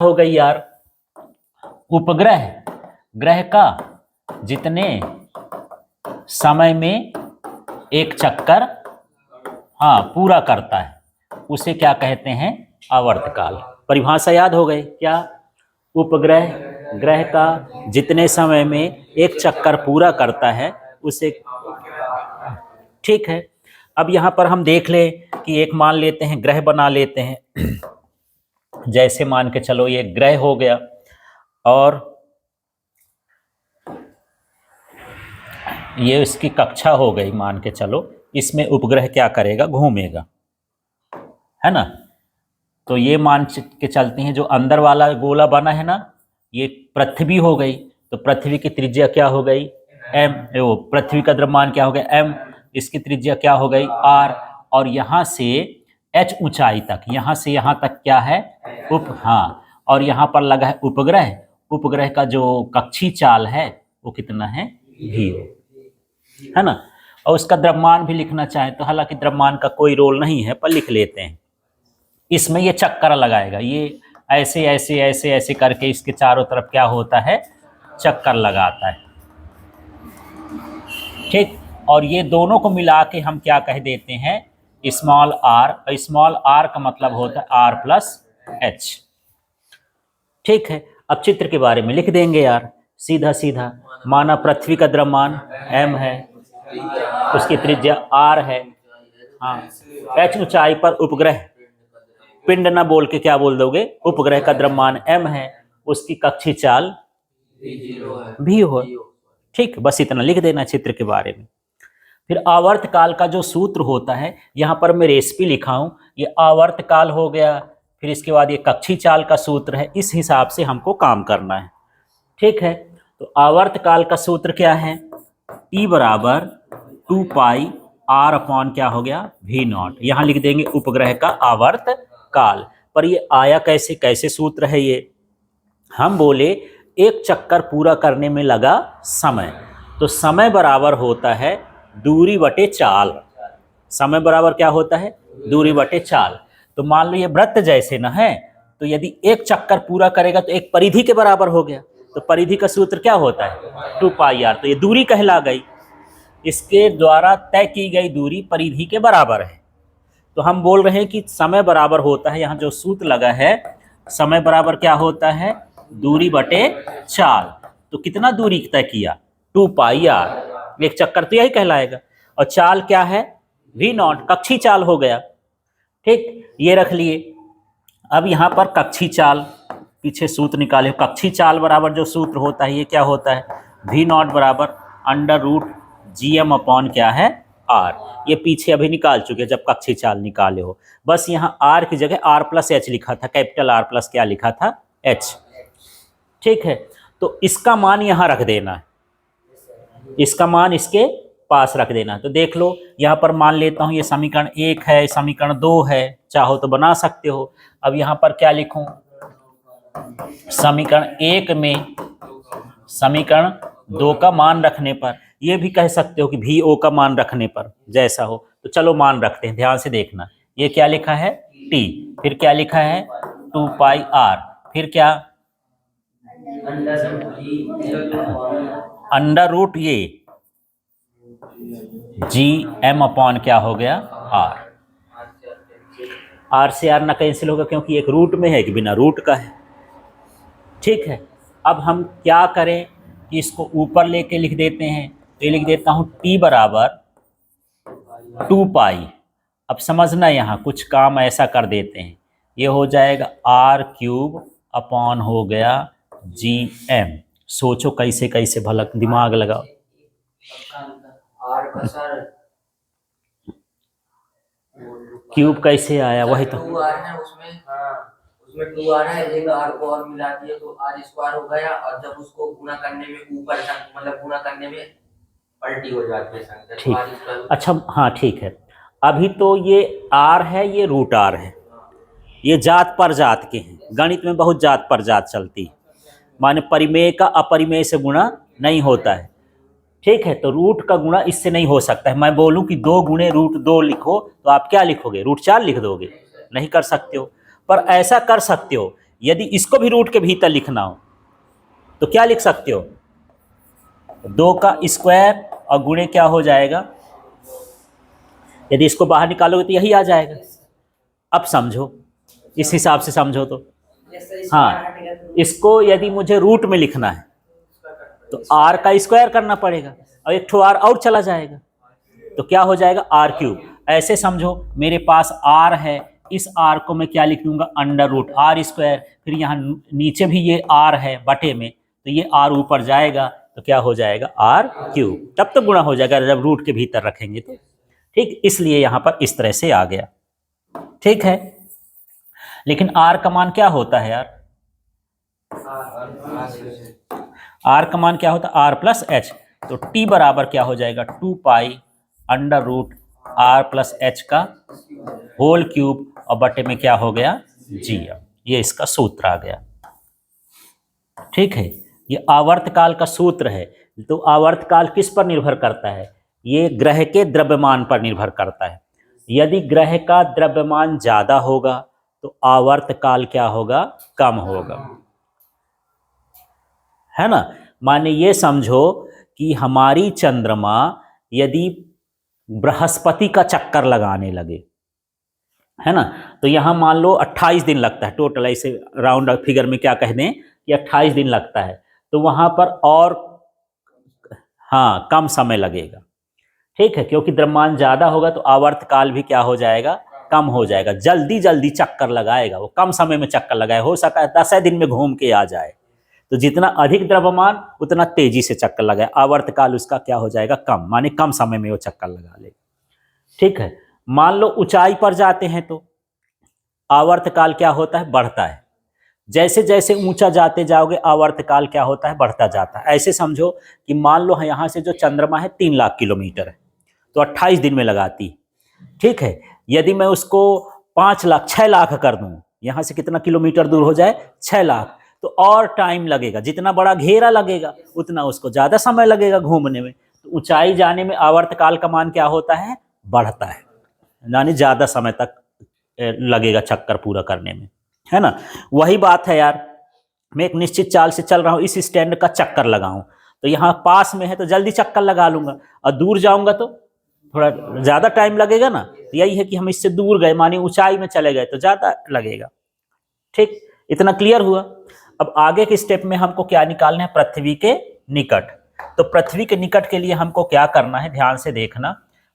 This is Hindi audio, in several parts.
हो गई यार। उपग्रह ग्रह का जितने समय में एक चक्कर पूरा करता है उसे क्या कहते हैं? आवर्तकाल। परिभाषा याद हो गई क्या? उपग्रह ग्रह का जितने समय में एक चक्कर पूरा करता है उसे। ठीक है, अब यहां पर हम देख लें कि एक मान लेते हैं, ग्रह बना लेते हैं। जैसे मान के चलो ये ग्रह हो गया और ये इसकी कक्षा हो गई, मान के चलो इसमें उपग्रह क्या करेगा? घूमेगा, है ना। तो ये मान के चलते हैं जो अंदर वाला गोला बना है ना, ये पृथ्वी हो गई। तो पृथ्वी की त्रिज्या क्या हो गई? एम। वो पृथ्वी का द्रव्यमान क्या हो गया? एम। इसकी त्रिज्या क्या हो गई? आर। और यहां से एच ऊंचाई तक, यहां से यहां तक क्या है? और यहां पर लगा है उपग्रह। उपग्रह का जो कक्षीय चाल है वो कितना है? भी, है ना। और उसका द्रव्यमान भी लिखना चाहे तो, हालांकि द्रव्यमान का कोई रोल नहीं है पर लिख लेते हैं। इसमें ये चक्कर लगाएगा, ये ऐसे ऐसे ऐसे ऐसे करके इसके चारों तरफ क्या होता है? चक्कर लगाता है। ठीक, और ये दोनों को मिला के हम क्या कह देते हैं? Small are. स्मॉल आर का मतलब होता है आर प्लस एच। ठीक है, अब चित्र के बारे में लिख देंगे यार, सीधा सीधा। माना पृथ्वी का द्रव्यमान एम है, उसकी त्रिज्या आर है, एच ऊंचाई पर उपग्रह, पिंड ना बोल के क्या बोल दोगे? उपग्रह का द्रव्यमान एम है, उसकी कक्षीय चाल भी हो। ठीक, बस इतना लिख देना चित्र के बारे में। फिर आवर्तकाल का जो सूत्र होता है, यहां पर मैं रेसिपी लिखा हूं, ये आवर्तकाल हो गया। फिर इसके बाद ये कक्षीय चाल का सूत्र है, इस हिसाब से हमको काम करना है। ठीक है, तो आवर्तकाल का सूत्र क्या है? T बराबर 2 पाई आर अपॉन क्या हो गया? V not. यहां लिख देंगे उपग्रह का आवर्त काल। पर ये आया कैसे? कैसे सूत्र है ये? हम बोले एक चक्कर पूरा करने में लगा समय, तो समय बराबर होता है दूरी बटे चाल। समय बराबर क्या होता है? दूरी बटे चाल। तो मान लो ये वृत्त जैसे ना है, तो यदि एक चक्कर पूरा करेगा तो एक परिधि के बराबर हो गया। तो परिधि का सूत्र क्या होता है? 2 पाई आर। तो ये दूरी कहला गई, इसके द्वारा तय की गई दूरी परिधि के बराबर है। तो हम बोल रहे हैं कि समय बराबर होता है, यहाँ जो सूत्र लगा है, समय बराबर क्या होता है? दूरी बटे चाल। तो कितना दूरी तय किया? 2 पाई आर। एक चक्कर तो यही कहलाएगा। और चाल क्या है? V नॉट, कक्षीय चाल हो गया। ठीक, ये रख लिए। अब यहाँ पर कक्षीय चाल, पीछे सूत्र निकाले। कक्षीय चाल बराबर जो सूत्र होता है ये क्या होता है? V नॉट बराबर अंडर रूट GM अपॉन क्या है? R। ये पीछे अभी निकाल चुके जब कक्षीय चाल निकाले हो। बस यहाँ R की जगह R प्लस H लिखा था, कैपिटल R प्लस क्या लिखा था? H। ठीक है, तो इसका मान यहाँ रख देना है, इसका मान इसके पास रख देना। तो देख लो, यहाँ पर मान लेता हूँ ये समीकरण 1 है, समीकरण 2 है, चाहो तो बना सकते हो। अब यहाँ पर क्या लिखूं? समीकरण 1 में समीकरण 2 का मान रखने पर, ये भी कह सकते हो कि VO का मान रखने पर जैसा हो। तो चलो मान रखते हैं, ध्यान से देखना। ये क्या लिखा है? T। फिर क्या लिखा है? 2 पाई R। फिर क्या? अंडर रूट ये GM अपॉन क्या हो गया? R। R से R ना कैंसिल होगा क्योंकि एक रूट में है कि बिना रूट का है। ठीक है, अब हम क्या करें कि इसको ऊपर लेके लिख देते हैं। तो ये लिख देता हूं T बराबर 2 पाई। अब समझना, यहाँ कुछ काम ऐसा कर देते हैं, ये हो जाएगा R क्यूब अपॉन हो गया GM। सोचो कैसे कैसे, भला दिमाग लगाओ। क्यूब कैसे आया? वही तो उसमें 2r है, एक r को और मिला दिए तो r स्क्वायर हो गया। और जब उसको गुणा करने में ऊपर मतलब गुणा करने में पलटी हो जाती है संख्या। ठीक, अच्छा हाँ ठीक है। अभी तो ये r है, ये रूट r है, ये जात पर जात के हैं। गणित में बहुत जात पर जात चलती है, माने परिमेय का अपरिमेय से गुणा नहीं होता है। ठीक है, तो रूट का गुणा इससे नहीं हो सकता है। मैं बोलूं कि 2 गुणे रूट 2 लिखो तो आप क्या लिखोगे? रूट 4 लिख दोगे? नहीं कर सकते हो। पर ऐसा कर सकते हो यदि इसको भी रूट के भीतर लिखना हो तो क्या लिख सकते हो, 2 का स्क्वायर और गुणे क्या हो जाएगा, यदि इसको बाहर निकालोगे तो यही आ जाएगा। अब समझो, इस हिसाब से समझो तो, हाँ, इसको यदि मुझे रूट में लिखना है तो r का स्क्वायर करना पड़ेगा और एक ठो r और चला जाएगा तो क्या हो जाएगा r क्यूब। ऐसे समझो मेरे पास r है, इस r को मैं क्या लिख दूंगा, अंडर रूट r स्क्वायर, फिर यहाँ नीचे भी ये r है बटे में, तो ये r ऊपर जाएगा तो क्या हो जाएगा r क्यूब, तब तो गुणा हो जाएगा जब रूट के भीतर रखेंगे तो। ठीक, इसलिए यहाँ पर इस तरह से आ गया। ठीक है, लेकिन r का मान क्या होता है यार, r का मान क्या होता है, r प्लस एच, तो t बराबर क्या हो जाएगा, 2 pi under root r plus h का होल क्यूब और बटे में क्या हो गया जी, ये इसका सूत्र आ गया। ठीक है, ये आवर्तकाल का सूत्र है। तो आवर्तकाल किस पर निर्भर करता है, ये ग्रह के द्रव्यमान पर निर्भर करता है। यदि ग्रह का द्रव्यमान ज्यादा होगा तो आवर्तकाल क्या होगा, कम होगा, है ना। माने ये समझो कि हमारी चंद्रमा यदि बृहस्पति का चक्कर लगाने लगे, है ना, तो यहां मान लो 28 दिन लगता है टोटल, ऐसे राउंड फिगर में क्या कह दें कि 28 दिन लगता है, तो वहां पर और हाँ कम समय लगेगा। ठीक है, क्योंकि द्रव्यमान ज्यादा होगा तो आवर्तकाल भी क्या हो जाएगा, कम हो जाएगा। जल्दी जल्दी चक्कर लगाएगा वो, कम समय में चक्कर लगाए, हो सकता है 10 दिन में घूम के आ जाए। तो जितना अधिक द्रव्यमान उतना तेजी से चक्कर लगाए, आवर्तकाल उसका क्या हो जाएगा, कम, माने कम समय में वो चक्कर लगा लेगा। ठीक है, मान लो ऊंचाई पर जाते हैं तो आवर्तकाल क्या होता है, बढ़ता है। जैसे जैसे ऊंचा जाते जाओगे आवर्तकाल क्या होता है, बढ़ता जाता है। ऐसे समझो कि मान लो यहाँ से जो चंद्रमा है 3 लाख किलोमीटर है तो 28 दिन में लगाती। ठीक है, यदि मैं उसको 5 लाख 6 लाख कर दूं, यहाँ से कितना किलोमीटर दूर हो जाए, 6 लाख, तो और टाइम लगेगा, जितना बड़ा घेरा लगेगा उतना उसको ज्यादा समय लगेगा घूमने में। तो ऊंचाई जाने में आवर्तकाल का मान क्या होता है, बढ़ता है, यानी ज्यादा समय तक लगेगा चक्कर पूरा करने में, है ना। वही बात है यार, मैं एक निश्चित चाल से चल रहा हूँ, इस स्टैंड का चक्कर लगाऊं तो यहाँ पास में है तो जल्दी चक्कर लगा लूंगा, और दूर जाऊंगा तो थोड़ा ज्यादा टाइम लगेगा ना। तो यही है कि हम इससे दूर गए, माने ऊंचाई में चले गए तो ज्यादा लगेगा। ठीक, इतना क्लियर हुआ। अब आगे के स्टेप में हमको क्या निकालना है, पृथ्वी के निकट। तो पृथ्वी के निकट के लिए हमको क्या करना है, ध्यान से देखना।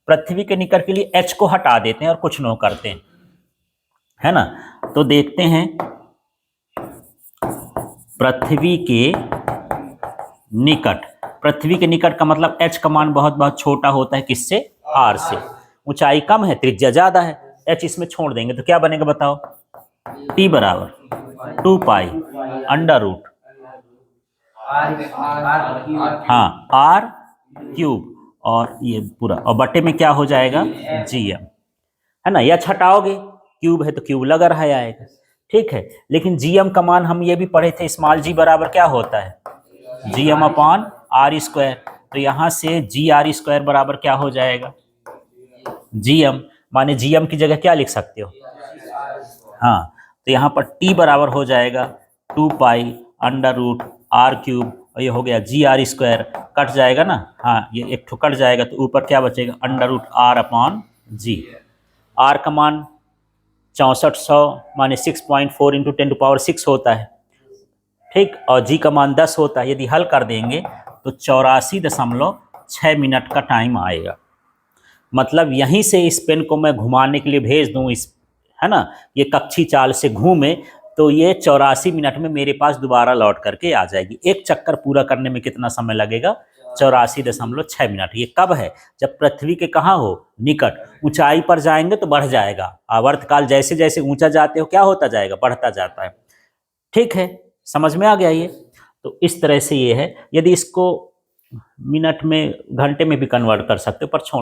पृथ्वी के निकट के लिए h को हटा देते हैं और कुछ नो करते हैं, है ना। तो देखते हैं पृथ्वी के निकट, पृथ्वी के निकट का मतलब h का मान बहुत बहुत छोटा होता है, किससे, r से। ऊंचाई कम है, त्रिज्या ज्यादा है, h इसमें छोड़ देंगे तो क्या बनेगा बताओ, t बराबर 2 पाई अंडर रूट, हाँ, r क्यूब, और ये पूरा, और बटे में क्या हो जाएगा, gm, है ना। यह हटाओगे, क्यूब है तो क्यूब लगा रहा आएगा। ठीक है, लेकिन gm का मान हम ये भी पढ़े थे, स्मॉल g बराबर क्या होता है, gm अपॉन r स्क्वायर। तो यहां से gr स्क्वायर बराबर क्या हो जाएगा, gm, माने gm की जगह क्या लिख सकते हो, हाँ, तो यहाँ पर t बराबर हो जाएगा 2 pi under root r cube, और ये हो गया gr स्क्वायर, कट जाएगा ना, हाँ, ये एक ठो कट जाएगा तो ऊपर क्या बचेगा, under root r upon g। r का मान 6400 माने 6.4 इंटू 10⁶ होता है। ठीक, और g का मान 10 होता है। यदि हल कर देंगे तो 84.6 मिनट का टाइम आएगा। मतलब यहीं से इस पेन को मैं घुमाने के लिए भेज दूं, इस, है ना, ये कक्षी चाल से घूमे तो ये 84 मिनट में मेरे पास दोबारा लौट करके आ जाएगी। एक चक्कर पूरा करने में कितना समय लगेगा, 84.6 मिनट। ये कब है, जब पृथ्वी के कहाँ हो, निकट। ऊंचाई पर जाएंगे तो बढ़ जाएगा, आवर्तकाल जैसे जैसे ऊंचा जाते हो क्या होता जाएगा, बढ़ता जाता है। ठीक है, समझ में आ गया ये। तो इस तरह से ये है। यदि इसको मिनट में, घंटे में भी कन्वर्ट कर सकते हो, पर छोड़